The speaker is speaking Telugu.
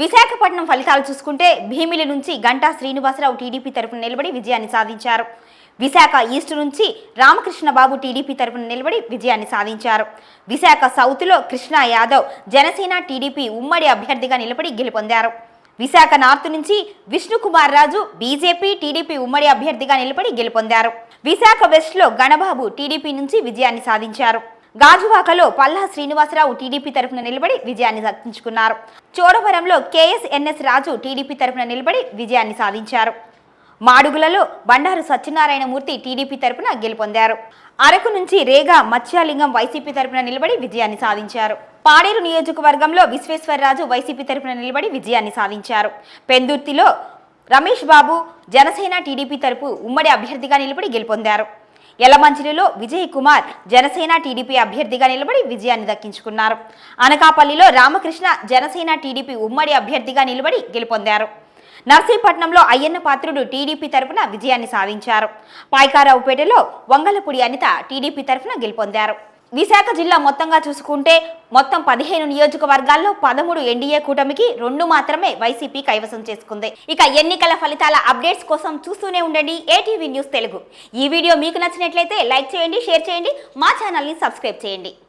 విశాఖపట్నం ఫలితాలు చూసుకుంటే భీమిలి నుంచి గంటా శ్రీనివాసరావు టీడీపీ తరఫున నిలబడి విజయాన్ని సాధించారు. విశాఖ ఈస్ట్ నుంచి రామకృష్ణబాబు టీడీపీ తరఫున నిలబడి విజయాన్ని సాధించారు. విశాఖ సౌత్లో కృష్ణా యాదవ్ జనసేన టీడీపీ ఉమ్మడి అభ్యర్థిగా నిలబడి గెలుపొందారు. విశాఖ నార్త్ నుంచి విష్ణుకుమార్ రాజు బీజేపీ టీడీపీ ఉమ్మడి అభ్యర్థిగా నిలబడి గెలుపొందారు. విశాఖ వెస్ట్లో గణబాబు టీడీపీ నుంచి విజయాన్ని సాధించారు. గాజువాకలో పల్లా శ్రీనివాసరావు టీడీపీ తరఫున నిలబడి విజయాన్ని దక్కించుకున్నారు. చోడవరంలో కేఎస్ఎన్ఎస్ రాజు టీడీపీ తరఫున నిలబడి విజయాన్ని సాధించారు. మాడుగులలో బండారు సత్యనారాయణమూర్తి టీడీపీ తరఫున గెలుపొందారు. అరకు నుంచి రేగా మత్స్యలింగం వైసీపీ తరఫున నిలబడి విజయాన్ని సాధించారు. పాడేరు నియోజకవర్గంలో విశ్వేశ్వరరాజు వైసీపీ తరఫున నిలబడి విజయాన్ని సాధించారు. పెందుర్తిలో రమేష్ బాబు జనసేన టీడీపీ తరపు ఉమ్మడి అభ్యర్థిగా నిలబడి గెలుపొందారు. యలమంచిలిలో విజయ్ కుమార్ జనసేన టీడీపీ అభ్యర్థిగా నిలబడి విజయాన్ని దక్కించుకున్నారు. అనకాపల్లిలో రామకృష్ణ జనసేన టీడీపీ ఉమ్మడి అభ్యర్థిగా నిలబడి గెలుపొందారు. నర్సీపట్నంలో అయ్యన్న పాత్రుడు టీడీపీ తరఫున విజయాన్ని సాధించారు. పాయకారావుపేటలో వంగలపూడి అనిత టీడీపీ తరఫున గెలుపొందారు. విశాఖ జిల్లా మొత్తంగా చూసుకుంటే మొత్తం 15 నియోజకవర్గాల్లో 13 ఎన్డీఏ కూటమికి 2 మాత్రమే వైసీపీ కైవసం చేసుకుంది. ఇక ఎన్నికల ఫలితాల అప్డేట్స్ కోసం చూస్తూనే ఉండండి ఏటీవీ న్యూస్ తెలుగు. ఈ వీడియో మీకు నచ్చినట్లయితే లైక్ చేయండి, షేర్ చేయండి, మా ఛానల్ని సబ్స్క్రైబ్ చేయండి.